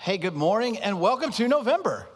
Hey, good morning and welcome to November.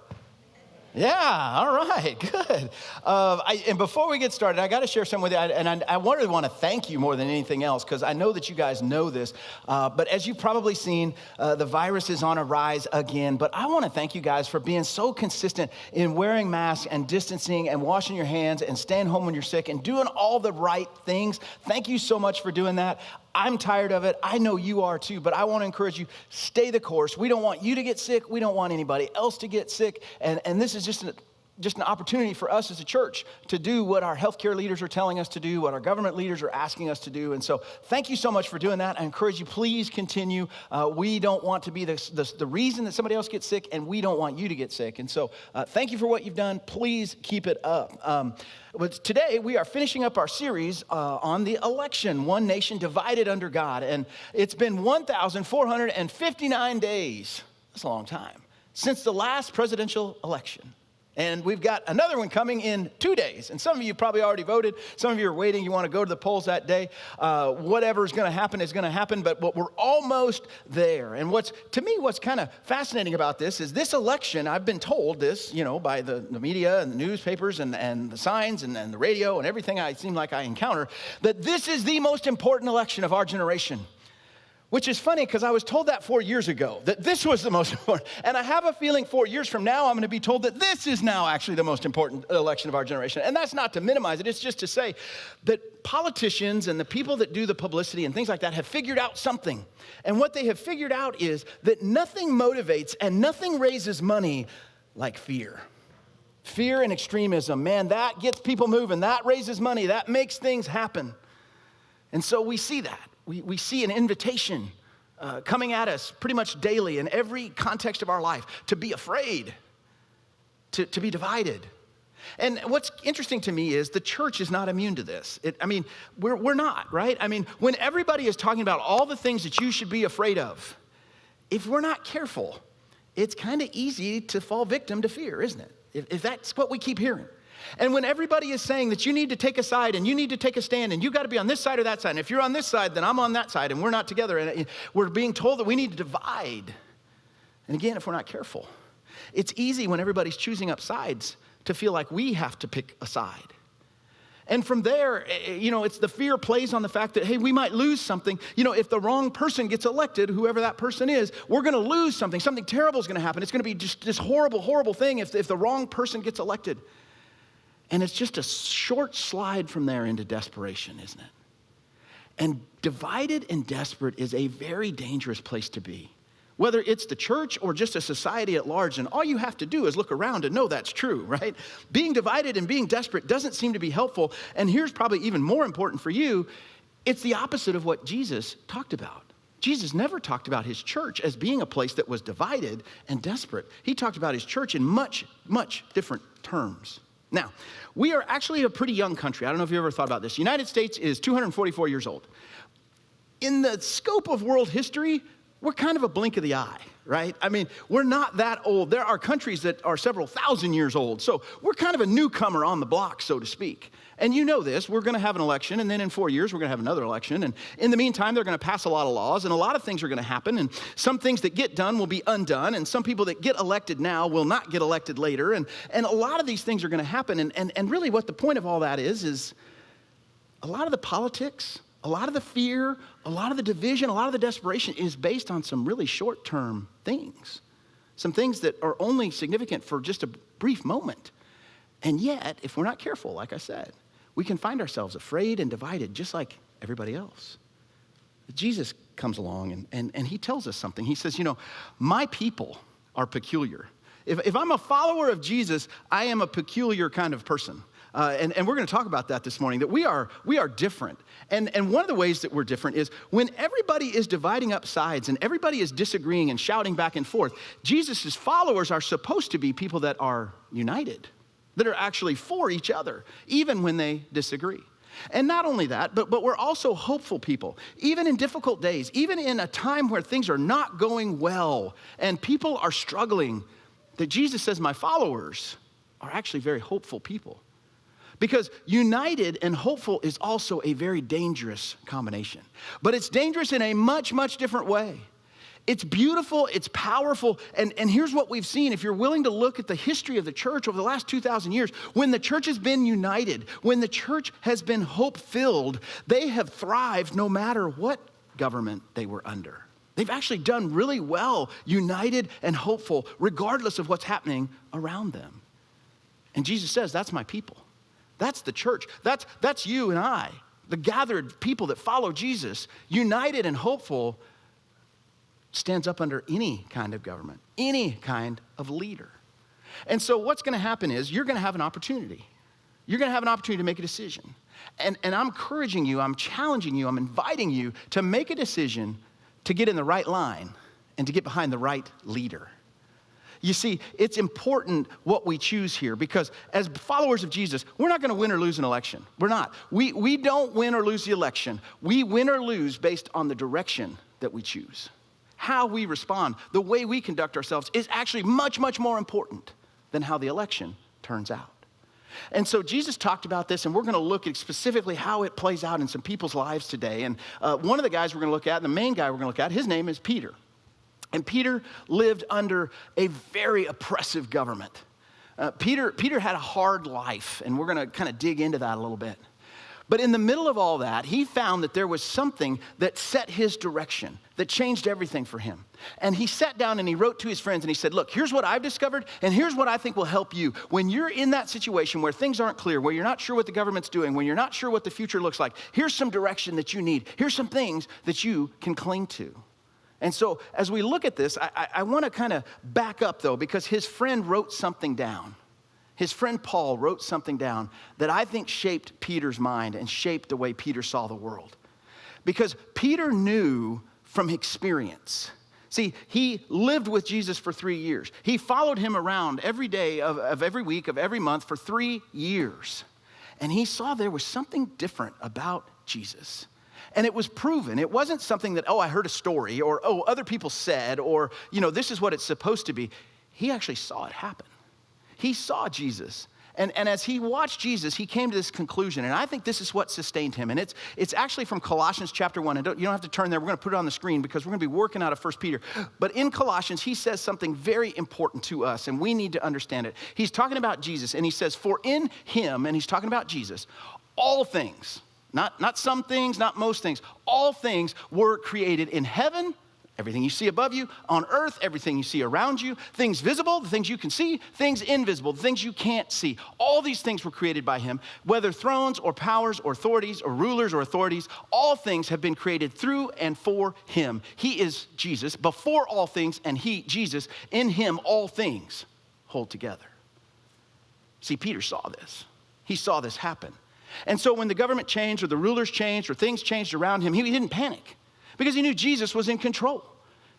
Yeah, all right, good. And before we get started, I got to share something with you, I really want to thank you more than anything else, because I know that you guys know this, but as you've probably seen, the virus is on a rise again, but I want to thank you guys for being so consistent in wearing masks and distancing and washing your hands and staying home when you're sick and doing all the right things. Thank you so much for doing that. I'm tired of it. I know you are too, but I want to encourage you, stay the course. We don't want you to get sick. We don't want anybody else to get sick. And this is just an opportunity for us as a church to do what our healthcare leaders are telling us to do, what our government leaders are asking us to do. And so thank you so much for doing that. I encourage you, please continue. We don't want to be the reason that somebody else gets sick, and we don't want you to get sick. And so thank you for what you've done. Please keep it up. But today we are finishing up our series on the election, One Nation Divided Under God. And it's been 1,459 days, that's a long time, since the last presidential election. And we've got another one coming in 2 days. And some of you probably already voted. Some of you are waiting. You want to go to the polls that day. Whatever's going to happen is going to happen. But we're almost there. And what's kind of fascinating about this is this election, I've been told this, by the media and the newspapers and the signs and the radio and everything I seem like I encounter, that this is the most important election of our generation. Which is funny, because I was told that 4 years ago, that this was the most important. And I have a feeling 4 years from now, I'm going to be told that this is now actually the most important election of our generation. And that's not to minimize it. It's just to say that politicians and the people that do the publicity and things like that have figured out something. And what they have figured out is that nothing motivates and nothing raises money like fear. Fear and extremism, man, that gets people moving. That raises money. That makes things happen. And so we see that. We see an invitation coming at us pretty much daily in every context of our life to be afraid, to be divided. And what's interesting to me is the church is not immune to this. We're not, right? When everybody is talking about all the things that you should be afraid of, if we're not careful, it's kind of easy to fall victim to fear, isn't it? If that's what we keep hearing. And when everybody is saying that you need to take a side and you need to take a stand and you got to be on this side or that side, and if you're on this side, then I'm on that side, and we're not together, and we're being told that we need to divide. And again, if we're not careful, it's easy when everybody's choosing up sides to feel like we have to pick a side. And from there, it's the fear plays on the fact that, hey, we might lose something. If the wrong person gets elected, whoever that person is, we're going to lose something. Something terrible is going to happen. It's going to be just this horrible, horrible thing if the wrong person gets elected. And it's just a short slide from there into desperation, isn't it? And divided and desperate is a very dangerous place to be. Whether it's the church or just a society at large, and all you have to do is look around and know that's true, right? Being divided and being desperate doesn't seem to be helpful. And here's probably even more important for you. It's the opposite of what Jesus talked about. Jesus never talked about his church as being a place that was divided and desperate. He talked about his church in much, much different terms. Now, we are actually a pretty young country. I don't know if you ever thought about this. The United States is 244 years old. In the scope of world history, we're kind of a blink of the eye, right? We're not that old. There are countries that are several thousand years old. So we're kind of a newcomer on the block, so to speak. And you know this, we're going to have an election, and then in 4 years, we're going to have another election. And in the meantime, they're going to pass a lot of laws, and a lot of things are going to happen. And some things that get done will be undone, and some people that get elected now will not get elected later. And a lot of these things are going to happen. And really what the point of all that is a lot of the politics, a lot of the fear, a lot of the division, a lot of the desperation is based on some really short-term things. Some things that are only significant for just a brief moment. And yet, if we're not careful, like I said, we can find ourselves afraid and divided just like everybody else. Jesus comes along and he tells us something. He says, my people are peculiar. If I'm a follower of Jesus, I am a peculiar kind of person. And we're going to talk about that this morning, that we are different. And one of the ways that we're different is when everybody is dividing up sides and everybody is disagreeing and shouting back and forth, Jesus' followers are supposed to be people that are united, that are actually for each other, even when they disagree. And not only that, but we're also hopeful people. Even in difficult days, even in a time where things are not going well and people are struggling, that Jesus says, my followers are actually very hopeful people. Because united and hopeful is also a very dangerous combination. But it's dangerous in a much, much different way. It's beautiful, it's powerful, and here's what we've seen. If you're willing to look at the history of the church over the last 2,000 years, when the church has been united, when the church has been hope-filled, they have thrived no matter what government they were under. They've actually done really well, united and hopeful, regardless of what's happening around them. And Jesus says, that's my people. That's the church. That's you and I, the gathered people that follow Jesus, united and hopeful, stands up under any kind of government, any kind of leader. And so what's going to happen is you're going to have an opportunity. You're going to have an opportunity to make a decision. And I'm encouraging you, I'm challenging you, I'm inviting you to make a decision to get in the right line and to get behind the right leader. You see, it's important what we choose here because as followers of Jesus, we're not going to win or lose an election. We're not. We don't win or lose the election. We win or lose based on the direction that we choose. How we respond, the way we conduct ourselves is actually much, much more important than how the election turns out. And so Jesus talked about this, and we're going to look at specifically how it plays out in some people's lives today. And one of the guys we're going to look at, the main guy we're going to look at, his name is Peter. And Peter lived under a very oppressive government. Peter had a hard life, and we're going to kind of dig into that a little bit. But in the middle of all that, he found that there was something that set his direction, that changed everything for him. And he sat down and he wrote to his friends and he said, look, here's what I've discovered and here's what I think will help you. When you're in that situation where things aren't clear, where you're not sure what the government's doing, when you're not sure what the future looks like, here's some direction that you need. Here's some things that you can cling to. And so as we look at this, I want to kind of back up though, because his friend wrote something down. His friend Paul wrote something down that I think shaped Peter's mind and shaped the way Peter saw the world. Because Peter knew from experience. See, he lived with Jesus for 3 years. He followed him around every day of every week, of every month for 3 years. And he saw there was something different about Jesus. And it was proven. It wasn't something that, I heard a story, or, other people said, or, this is what it's supposed to be. He actually saw it happen. He saw Jesus. And as he watched Jesus, he came to this conclusion. And I think this is what sustained him. And it's actually from Colossians chapter 1. And you don't have to turn there. We're going to put it on the screen because we're going to be working out of 1 Peter. But in Colossians, he says something very important to us. And we need to understand it. He's talking about Jesus. And he says, for in him, and he's talking about Jesus, all things, not some things, not most things, all things were created in heaven. Everything you see above you, on earth, everything you see around you, things visible, the things you can see, things invisible, the things you can't see. All these things were created by him, whether thrones or powers or authorities or rulers or authorities, all things have been created through and for him. He is Jesus before all things, and he, Jesus, in him all things hold together. See, Peter saw this. He saw this happen. And so when the government changed or the rulers changed or things changed around him, he didn't panic. Because he knew Jesus was in control.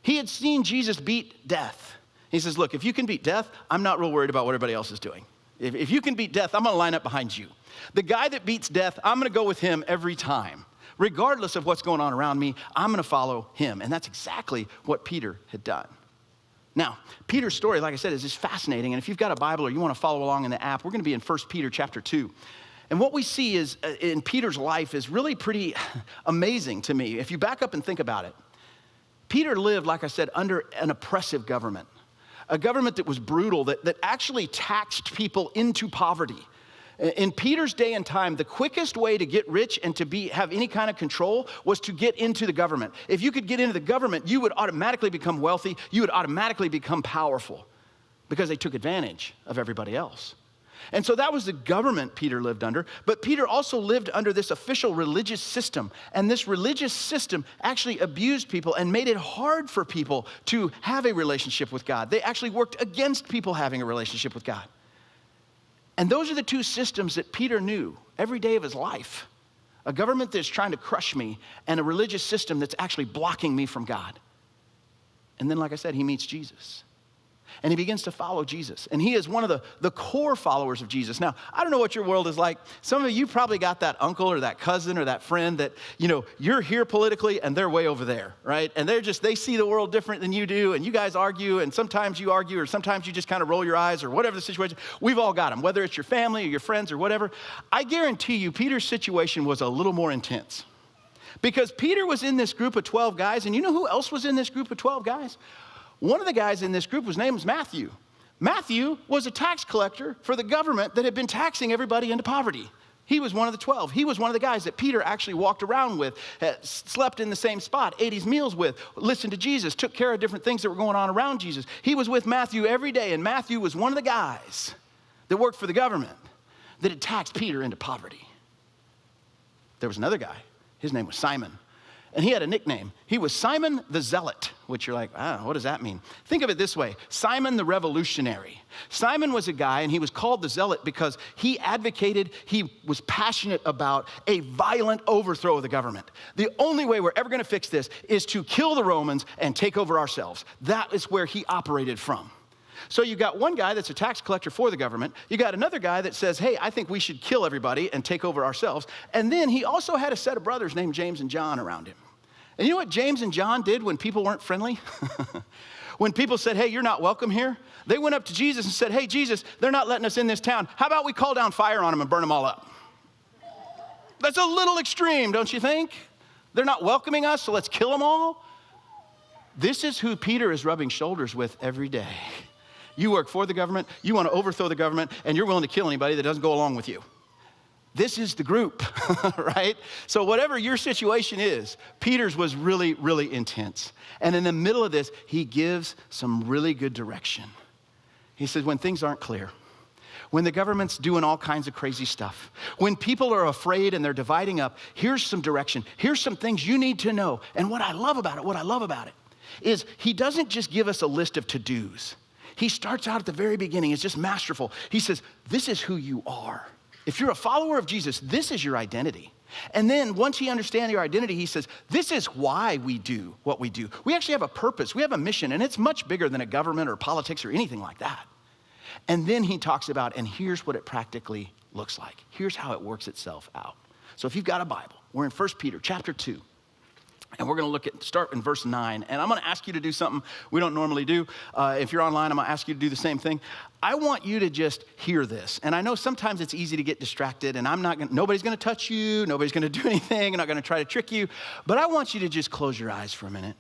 He had seen Jesus beat death. He says, look, if you can beat death, I'm not real worried about what everybody else is doing. If you can beat death, I'm going to line up behind you. The guy that beats death, I'm going to go with him every time. Regardless of what's going on around me, I'm going to follow him. And that's exactly what Peter had done. Now, Peter's story, like I said, is just fascinating. And if you've got a Bible or you want to follow along in the app, we're going to be in 1 Peter chapter 2. And what we see is in Peter's life is really pretty amazing to me. If you back up and think about it, Peter lived, like I said, under an oppressive government, a government that was brutal, that actually taxed people into poverty. In Peter's day and time, the quickest way to get rich and to have any kind of control was to get into the government. If you could get into the government, you would automatically become wealthy. You would automatically become powerful because they took advantage of everybody else. And so that was the government Peter lived under. But Peter also lived under this official religious system. And this religious system actually abused people and made it hard for people to have a relationship with God. They actually worked against people having a relationship with God. And those are the two systems that Peter knew every day of his life. A government that's trying to crush me and a religious system that's actually blocking me from God. And then, like I said, he meets Jesus. And he begins to follow Jesus. And he is one of the core followers of Jesus. Now, I don't know what your world is like. Some of you probably got that uncle or that cousin or that friend that, you're here politically and they're way over there, right? And they see the world different than you do. And you guys argue, and sometimes you argue, or sometimes you just kind of roll your eyes or whatever the situation. We've all got them, whether it's your family or your friends or whatever. I guarantee you, Peter's situation was a little more intense. Because Peter was in this group of 12 guys, and you know who else was in this group of 12 guys? One of the guys in this group, his name was Matthew. Matthew was a tax collector for the government that had been taxing everybody into poverty. He was one of the 12. He was one of the guys that Peter actually walked around with, slept in the same spot, ate his meals with, listened to Jesus, took care of different things that were going on around Jesus. He was with Matthew every day, and Matthew was one of the guys that worked for the government that had taxed Peter into poverty. There was another guy. His name was Simon, and he had a nickname. He was Simon the Zealot, which you're like, what does that mean? Think of it this way, Simon the Revolutionary. Simon was a guy, and he was called the Zealot because he was passionate about a violent overthrow of the government. The only way we're ever gonna fix this is to kill the Romans and take over ourselves. That is where he operated from. So you got one guy that's a tax collector for the government. You got another guy that says, hey, I think we should kill everybody and take over ourselves. And then he also had a set of brothers named James and John around him. And you know what James and John did when people weren't friendly? When people said, hey, you're not welcome here, they went up to Jesus and said, hey, Jesus, they're not letting us in this town. How about we call down fire on them and burn them all up? That's a little extreme, don't you think? They're not welcoming us, so let's kill them all. This is who Peter is rubbing shoulders with every day. You work for the government, you want to overthrow the government, and you're willing to kill anybody that doesn't go along with you. This is the group, right? So whatever your situation is, Peter's was really, really intense. And in the middle of this, he gives some really good direction. He says, when things aren't clear, when the government's doing all kinds of crazy stuff, when people are afraid and they're dividing up, here's some direction. Here's some things you need to know. And what I love about it is he doesn't just give us a list of to-dos. He starts out at the very beginning. It's just masterful. He says, this is who you are. If you're a follower of Jesus, this is your identity. And then once he understands your identity, he says, this is why we do what we do. We actually have a purpose. We have a mission, and it's much bigger than a government or politics or anything like that. And then he talks about, and here's what it practically looks like. Here's how it works itself out. So if you've got a Bible, we're in 1 Peter chapter 2. And we're going to start in verse 9. And I'm going to ask you to do something we don't normally do. If you're online, I'm going to ask you to do the same thing. I want you to just hear this. And I know sometimes it's easy to get distracted, and nobody's going to touch you. Nobody's going to do anything. I'm not going to try to trick you. But I want you to just close your eyes for a minute.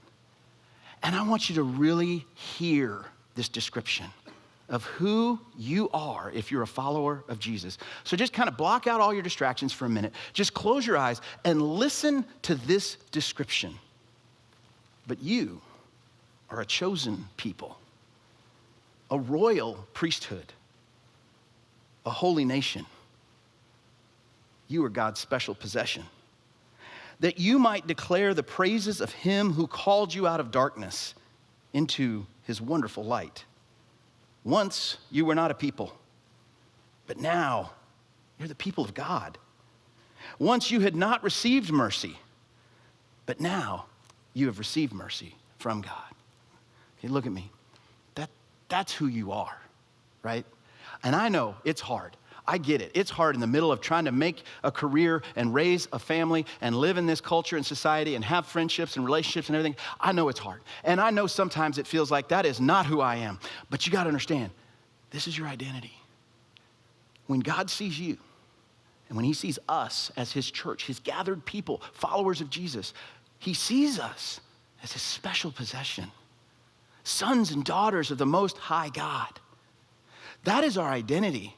And I want you to really hear this description of who you are if you're a follower of Jesus. So just kind of block out all your distractions for a minute. Just close your eyes and listen to this description. But you are a chosen people, a royal priesthood, a holy nation. You are God's special possession, that you might declare the praises of him who called you out of darkness into his wonderful light. Once you were not a people, but now you're the people of God. Once you had not received mercy, but now you have received mercy from God. Okay, look at me. That's who you are, right? And I know it's hard. I get it. It's hard in the middle of trying to make a career and raise a family and live in this culture and society and have friendships and relationships and everything. I know it's hard. And I know sometimes it feels like that is not who I am. But you got to understand, this is your identity. When God sees you and when he sees us as his church, his gathered people, followers of Jesus, he sees us as his special possession, sons and daughters of the Most High God. That is our identity.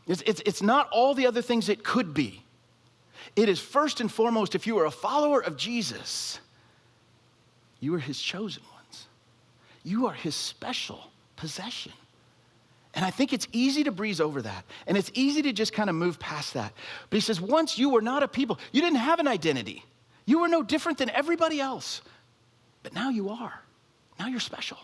It's not all the other things it could be. It is first and foremost, if you are a follower of Jesus, you are his chosen ones. You are his special possession. And I think it's easy to breeze over that. And it's easy to just kind of move past that. But he says, once you were not a people, you didn't have an identity. You were no different than everybody else. But now you are. Now you're special.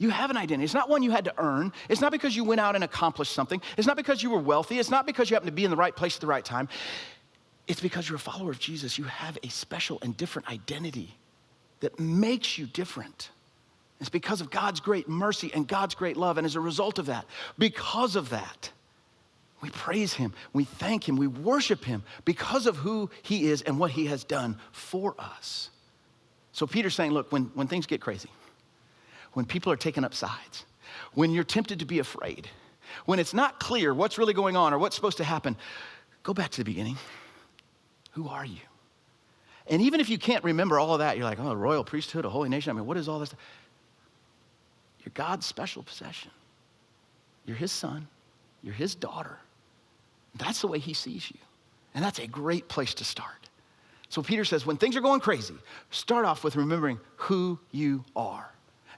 You have an identity. It's not one you had to earn. It's not because you went out and accomplished something. It's not because you were wealthy. It's not because you happened to be in the right place at the right time. It's because you're a follower of Jesus. You have a special and different identity that makes you different. It's because of God's great mercy and God's great love. And as a result of that, because of that, we praise him, we thank him, we worship him because of who he is and what he has done for us. So Peter's saying, look, when things get crazy, when people are taking up sides, when you're tempted to be afraid, when it's not clear what's really going on or what's supposed to happen, go back to the beginning. Who are you? And even if you can't remember all of that, you're like, oh, a royal priesthood, a holy nation. I mean, what is all this? You're God's special possession. You're his son. You're his daughter. That's the way he sees you. And that's a great place to start. So Peter says, when things are going crazy, start off with remembering who you are.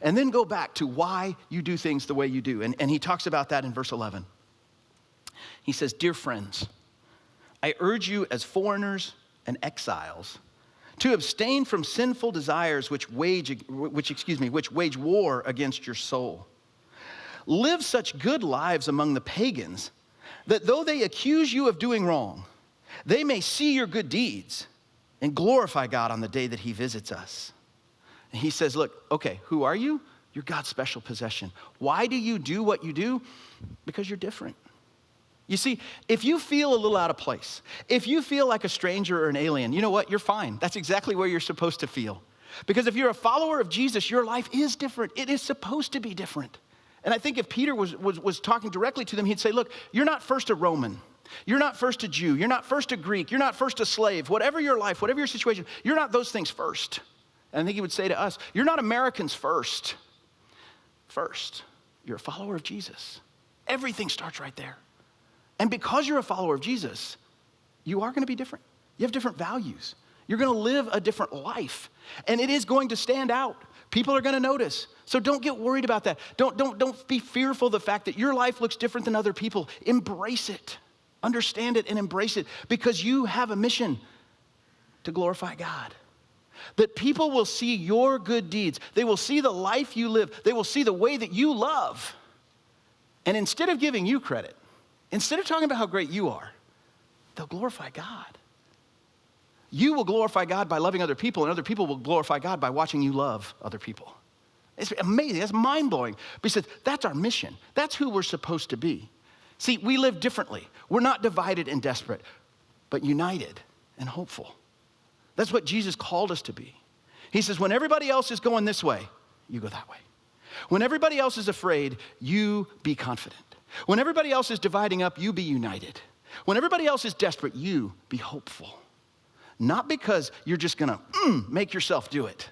And then go back to why you do things the way you do. And he talks about that in verse 11. He says, dear friends, I urge you as foreigners and exiles to abstain from sinful desires which wage war against your soul. Live such good lives among the pagans that though they accuse you of doing wrong, they may see your good deeds and glorify God on the day that he visits us. And he says, look, okay, who are you? You're God's special possession. Why do you do what you do? Because you're different. You see, if you feel a little out of place, if you feel like a stranger or an alien, you know what? You're fine. That's exactly where you're supposed to feel. Because if you're a follower of Jesus, your life is different. It is supposed to be different. And I think if Peter was talking directly to them, he'd say, look, you're not first a Roman. You're not first a Jew. You're not first a Greek. You're not first a slave. Whatever your life, whatever your situation, you're not those things first. And I think he would say to us, you're not Americans first. First, you're a follower of Jesus. Everything starts right there. And because you're a follower of Jesus, you are going to be different. You have different values. You're going to live a different life. And it is going to stand out. People are going to notice. So don't get worried about that. Don't be fearful of the fact that your life looks different than other people. Embrace it. Understand it and embrace it, because you have a mission to glorify God. That people will see your good deeds. They will see the life you live. They will see the way that you love. And instead of giving you credit, instead of talking about how great you are, they'll glorify God. You will glorify God by loving other people, and other people will glorify God by watching you love other people. It's amazing. That's mind-blowing. Because that's our mission. That's who we're supposed to be. See, we live differently. We're not divided and desperate, but united and hopeful. That's what Jesus called us to be. He says, when everybody else is going this way, you go that way. When everybody else is afraid, you be confident. When everybody else is dividing up, you be united. When everybody else is desperate, you be hopeful. Not because you're just gonna make yourself do it.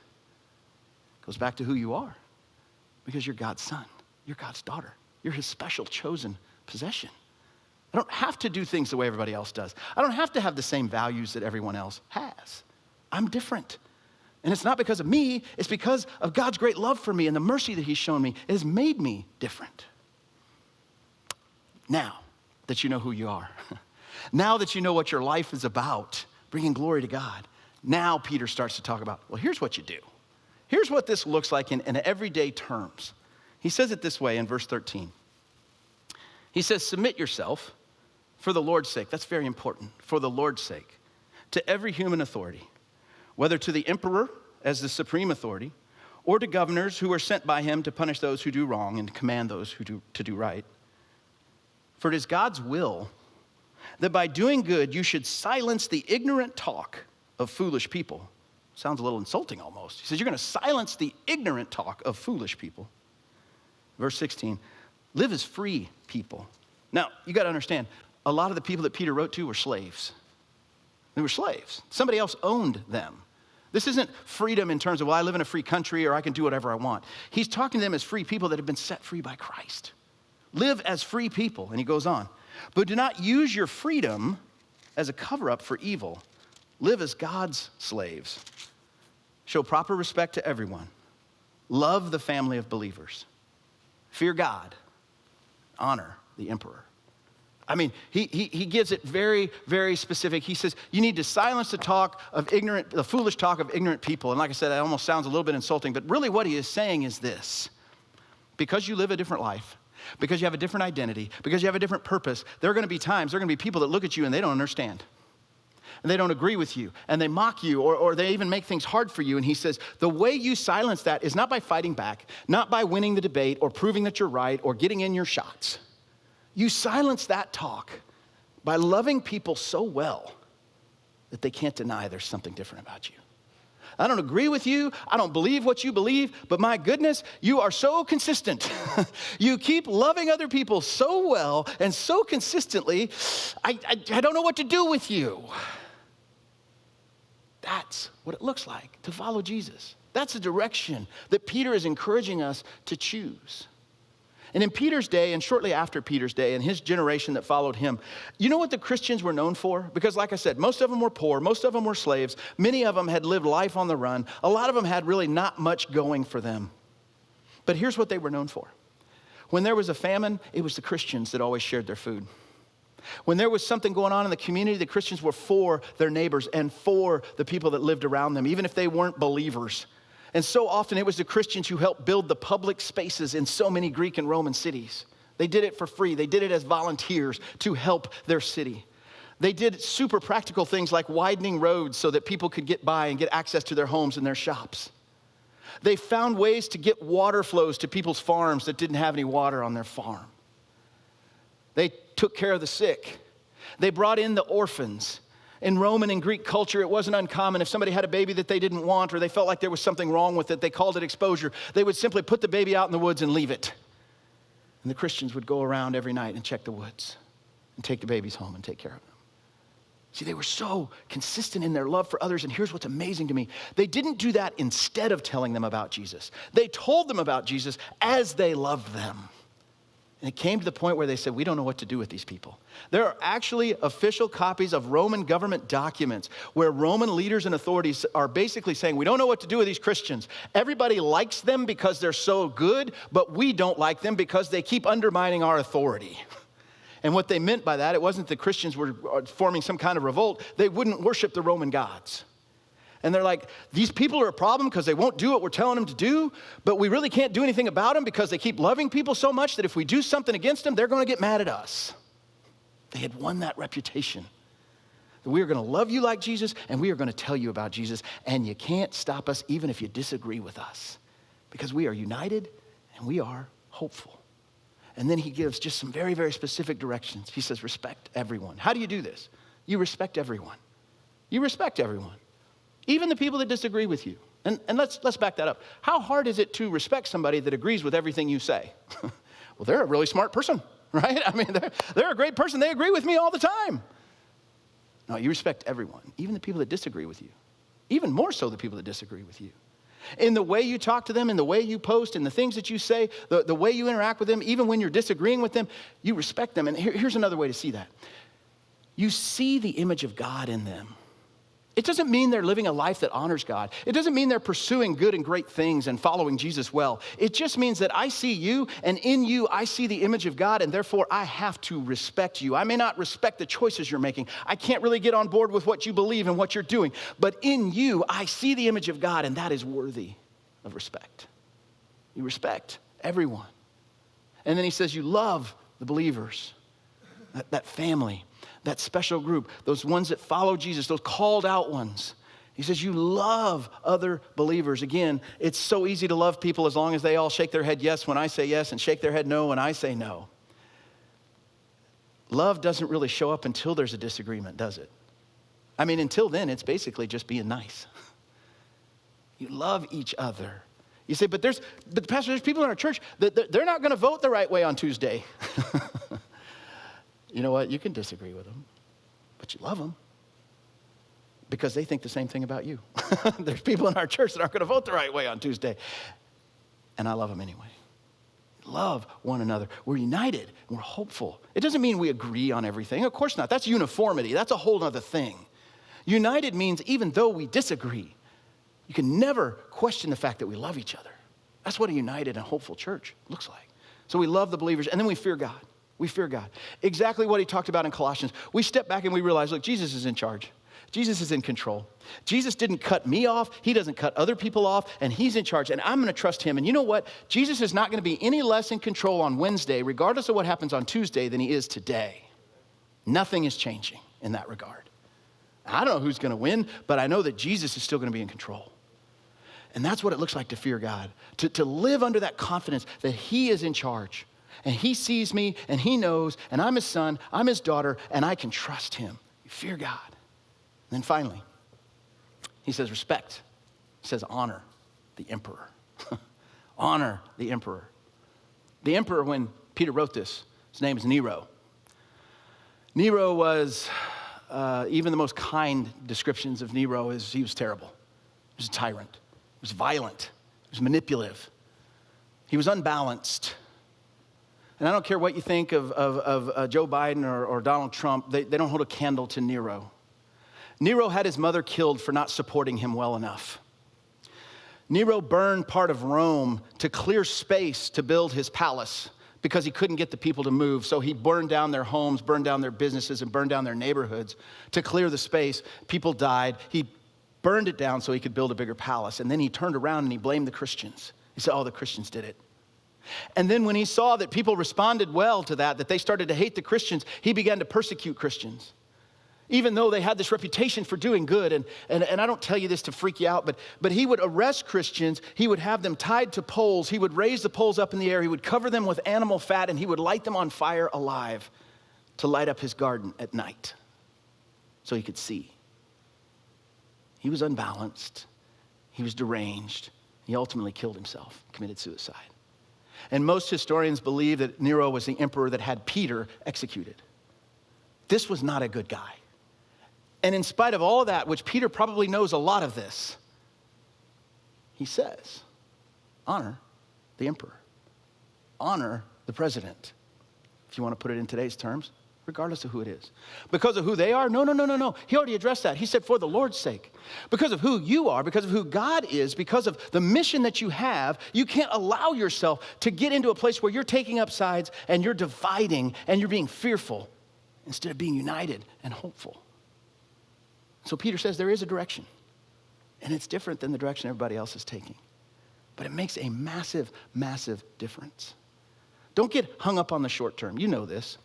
It goes back to who you are. Because you're God's son, you're God's daughter. You're his special chosen possession. I don't have to do things the way everybody else does. I don't have to have the same values that everyone else has. I'm different. And it's not because of me, it's because of God's great love for me and the mercy that he's shown me. It has made me different. Now that you know who you are, now that you know what your life is about, bringing glory to God, now Peter starts to talk about, well, here's what you do. Here's what this looks like in everyday terms. He says it this way in verse 13. He says, submit yourself for the Lord's sake. That's very important. For the Lord's sake, to every human authority, whether to the emperor as the supreme authority, or to governors who are sent by him to punish those who do wrong and command those who do right. For it is God's will that by doing good you should silence the ignorant talk of foolish people. Sounds a little insulting almost. He says you're going to silence the ignorant talk of foolish people. Verse 16, live as free people. Now, you got to understand, a lot of the people that Peter wrote to were slaves. They were slaves. Somebody else owned them. This isn't freedom in terms of, well, I live in a free country or I can do whatever I want. He's talking to them as free people that have been set free by Christ. Live as free people. And he goes on, but do not use your freedom as a cover-up for evil. Live as God's slaves. Show proper respect to everyone. Love the family of believers. Fear God. Honor the emperor. I mean, he gives it very, very specific. He says, you need to silence the foolish talk of ignorant people. And like I said, that almost sounds a little bit insulting, but really what he is saying is this. Because you live a different life, because you have a different identity, because you have a different purpose, there are going to be times, there are going to be people that look at you and they don't understand. And they don't agree with you, and they mock you, or they even make things hard for you. And he says, the way you silence that is not by fighting back, not by winning the debate, or proving that you're right, or getting in your shots. You silence that talk by loving people so well that they can't deny there's something different about you. I don't agree with you. I don't believe what you believe, but my goodness, you are so consistent. You keep loving other people so well and so consistently, I don't know what to do with you. That That's what it looks like to follow Jesus. That's the direction that Peter is encouraging us to choose. And in Peter's day, and shortly after Peter's day, and his generation that followed him, you know what the Christians were known for? Because like I said, most of them were poor, most of them were slaves, many of them had lived life on the run, a lot of them had really not much going for them. But here's what they were known for. When there was a famine, it was the Christians that always shared their food. When there was something going on in the community, the Christians were for their neighbors and for the people that lived around them, even if they weren't believers. And so often it was the Christians who helped build the public spaces in so many Greek and Roman cities. They did it for free. They did it as volunteers to help their city. They did super practical things like widening roads so that people could get by and get access to their homes and their shops. They found ways to get water flows to people's farms that didn't have any water on their farm. They took care of the sick. They brought in the orphans. In Roman and Greek culture, it wasn't uncommon. If somebody had a baby that they didn't want or they felt like there was something wrong with it, they called it exposure. They would simply put the baby out in the woods and leave it. And the Christians would go around every night and check the woods and take the babies home and take care of them. See, they were so consistent in their love for others, and here's what's amazing to me. They didn't do that instead of telling them about Jesus. They told them about Jesus as they loved them. And it came to the point where they said, we don't know what to do with these people. There are actually official copies of Roman government documents where Roman leaders and authorities are basically saying, we don't know what to do with these Christians. Everybody likes them because they're so good, but we don't like them because they keep undermining our authority. And what they meant by that, it wasn't that Christians were forming some kind of revolt. They wouldn't worship the Roman gods. And they're like, these people are a problem because they won't do what we're telling them to do, but we really can't do anything about them because they keep loving people so much that if we do something against them, they're going to get mad at us. They had won that reputation. That we are going to love you like Jesus, and we are going to tell you about Jesus, and you can't stop us even if you disagree with us because we are united and we are hopeful. And then he gives just some very, very specific directions. He says, respect everyone. How do you do this? You respect everyone. You respect everyone. Even the people that disagree with you. And let's back that up. How hard is it to respect somebody that agrees with everything you say? Well, they're a really smart person, right? I mean, they're a great person. They agree with me all the time. No, you respect everyone, even the people that disagree with you. Even more so the people that disagree with you. In the way you talk to them, in the way you post, in the things that you say, the way you interact with them, even when you're disagreeing with them, you respect them. And here's another way to see that. You see the image of God in them. It doesn't mean they're living a life that honors God. It doesn't mean they're pursuing good and great things and following Jesus well. It just means that I see you, and in you I see the image of God, and therefore I have to respect you. I may not respect the choices you're making. I can't really get on board with what you believe and what you're doing. But in you, I see the image of God, and that is worthy of respect. You respect everyone. And then he says you love the believers, that family. That special group, those ones that follow Jesus, those called out ones. He says you love other believers. Again, it's so easy to love people as long as they all shake their head yes when I say yes and shake their head no when I say no. Love doesn't really show up until there's a disagreement, does it? I mean, until then, it's basically just being nice. You love each other. You say, but Pastor, there's people in our church that they're not going to vote the right way on Tuesday. You know what? You can disagree with them, but you love them because they think the same thing about you. There's people in our church that aren't going to vote the right way on Tuesday, and I love them anyway. Love one another. We're united, and we're hopeful. It doesn't mean we agree on everything. Of course not. That's uniformity. That's a whole other thing. United means even though we disagree, you can never question the fact that we love each other. That's what a united and hopeful church looks like. So we love the believers, and then we fear God. We fear God. Exactly what he talked about in Colossians. We step back and we realize, look, Jesus is in charge. Jesus is in control. Jesus didn't cut me off. He doesn't cut other people off, and he's in charge, and I'm going to trust him. And you know what? Jesus is not going to be any less in control on Wednesday, regardless of what happens on Tuesday, than he is today. Nothing is changing in that regard. I don't know who's going to win, but I know that Jesus is still going to be in control. And that's what it looks like to fear God, to live under that confidence that he is in charge. And he sees me, and he knows, and I'm his son, I'm his daughter, and I can trust him. You fear God. And then finally, he says respect. He says honor the emperor. Honor the emperor. The emperor, when Peter wrote this, his name is Nero. Nero was even the most kind descriptions of Nero is he was terrible. He was a tyrant. He was violent. He was manipulative. He was unbalanced. And I don't care what you think of Joe Biden or Donald Trump, they don't hold a candle to Nero. Nero had his mother killed for not supporting him well enough. Nero burned part of Rome to clear space to build his palace because he couldn't get the people to move. So he burned down their homes, burned down their businesses, and burned down their neighborhoods to clear the space. People died. He burned it down so he could build a bigger palace. And then he turned around and he blamed the Christians. He said, oh, the Christians did it. And then when he saw that people responded well to that they started to hate the Christians, he began to persecute Christians. Even though they had this reputation for doing good, and I don't tell you this to freak you out, but he would arrest Christians, he would have them tied to poles, he would raise the poles up in the air, he would cover them with animal fat, and he would light them on fire alive to light up his garden at night so he could see. He was unbalanced, he was deranged, he ultimately killed himself, committed suicide. And most historians believe that Nero was the emperor that had Peter executed. This was not a good guy. And in spite of all of that, which Peter probably knows a lot of this, he says, honor the emperor. Honor the president. If you want to put it in today's terms, regardless of who it is. Because of who they are? No. He already addressed that. He said, for the Lord's sake. Because of who you are, because of who God is, because of the mission that you have, you can't allow yourself to get into a place where you're taking up sides and you're dividing and you're being fearful instead of being united and hopeful. So Peter says there is a direction, and it's different than the direction everybody else is taking. But it makes a massive, massive difference. Don't get hung up on the short term. You know this.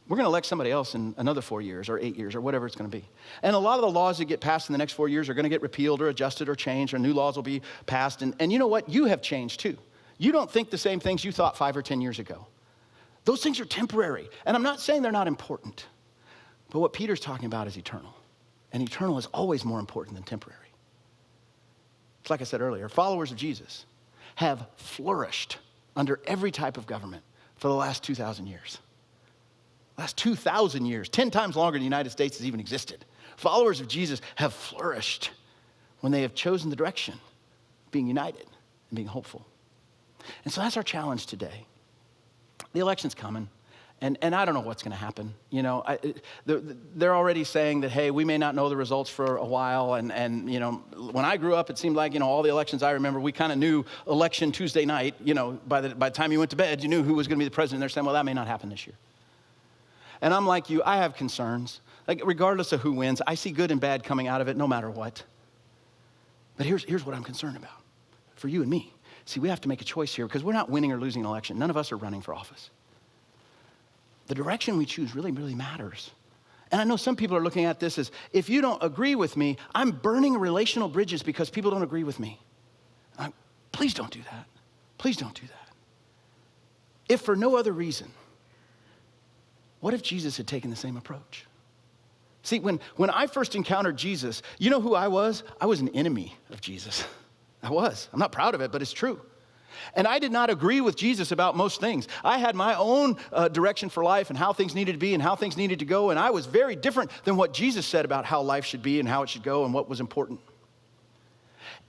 We're going to elect somebody else in another 4 years or 8 years or whatever it's going to be. And a lot of the laws that get passed in the next 4 years are going to get repealed or adjusted or changed, or new laws will be passed. And you know what? You have changed too. You don't think the same things you thought 5 or 10 years ago. Those things are temporary. And I'm not saying they're not important. But what Peter's talking about is eternal. And eternal is always more important than temporary. It's like I said earlier, followers of Jesus have flourished under every type of government for the last 2,000 years. Last 2,000 years, 10 times longer than the United States has even existed. Followers of Jesus have flourished when they have chosen the direction of being united and being hopeful. And so that's our challenge today. The election's coming. And I don't know what's going to happen. You know, they're already saying that, hey, we may not know the results for a while. And you know, when I grew up, it seemed like, you know, all the elections I remember, we kind of knew election Tuesday night. You know, by the time you went to bed, you knew who was going to be the president. They're saying, well, that may not happen this year. And I'm like you, I have concerns. Like, regardless of who wins, I see good and bad coming out of it no matter what. But here's what I'm concerned about for you and me. See, we have to make a choice here because we're not winning or losing an election. None of us are running for office. The direction we choose really, really matters. And I know some people are looking at this as, if you don't agree with me, I'm burning relational bridges because people don't agree with me. Please don't do that. Please don't do that. If for no other reason, what if Jesus had taken the same approach? See, when I first encountered Jesus, you know who I was? I was an enemy of Jesus. I was. I'm not proud of it, but it's true. And I did not agree with Jesus about most things. I had my own direction for life and how things needed to be and how things needed to go. And I was very different than what Jesus said about how life should be and how it should go and what was important.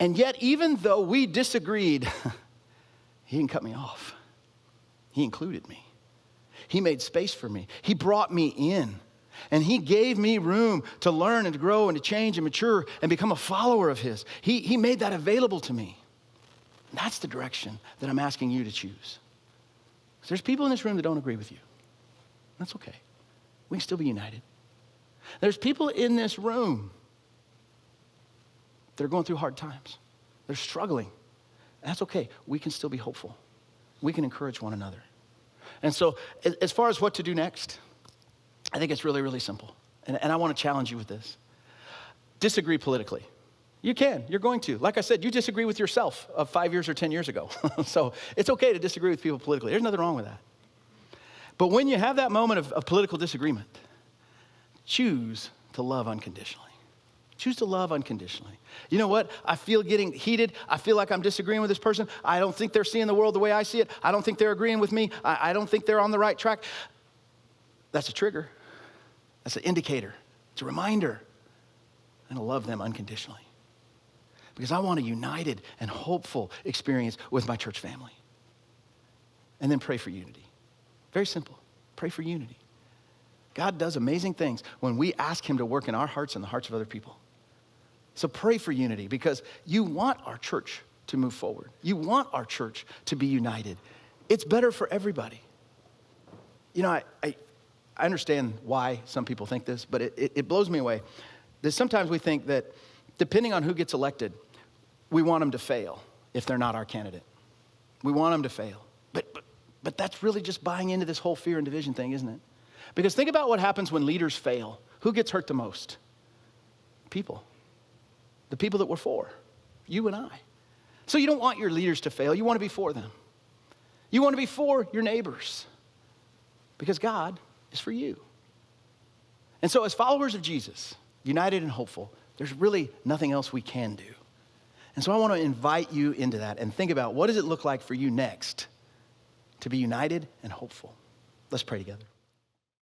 And yet, even though we disagreed, he didn't cut me off. He included me. He made space for me. He brought me in. And he gave me room to learn and to grow and to change and mature and become a follower of his. He made that available to me. That's the direction that I'm asking you to choose. There's people in this room that don't agree with you. That's okay. We can still be united. There's people in this room that are going through hard times. They're struggling. That's okay. We can still be hopeful. We can encourage one another. And so as far as what to do next, I think it's really, really simple. And I want to challenge you with this. Disagree politically. You can. You're going to. Like I said, you disagree with yourself of 5 years or 10 years ago. So it's okay to disagree with people politically. There's nothing wrong with that. But when you have that moment of political disagreement, choose to love unconditionally. Choose to love unconditionally. You know what? I feel getting heated. I feel like I'm disagreeing with this person. I don't think they're seeing the world the way I see it. I don't think they're agreeing with me. I don't think they're on the right track. That's a trigger. That's an indicator It's a reminder. And to love them unconditionally. Because I want a united and hopeful experience with my church family. And then pray for unity. Very simple. Pray for unity. God does amazing things when we ask him to work in our hearts and the hearts of other people. So pray for unity because you want our church to move forward. You want our church to be united. It's better for everybody. You know, I understand why some people think this, but it blows me away. That sometimes we think that depending on who gets elected, we want them to fail if they're not our candidate. We want them to fail. But that's really just buying into this whole fear and division thing, isn't it? Because think about what happens when leaders fail. Who gets hurt the most? People. The people that we're for. You and I. So you don't want your leaders to fail. You want to be for them. You want to be for your neighbors. Because God is for you. And so as followers of Jesus, united and hopeful, there's really nothing else we can do. And so I want to invite you into that and think about what does it look like for you next to be united and hopeful. Let's pray together.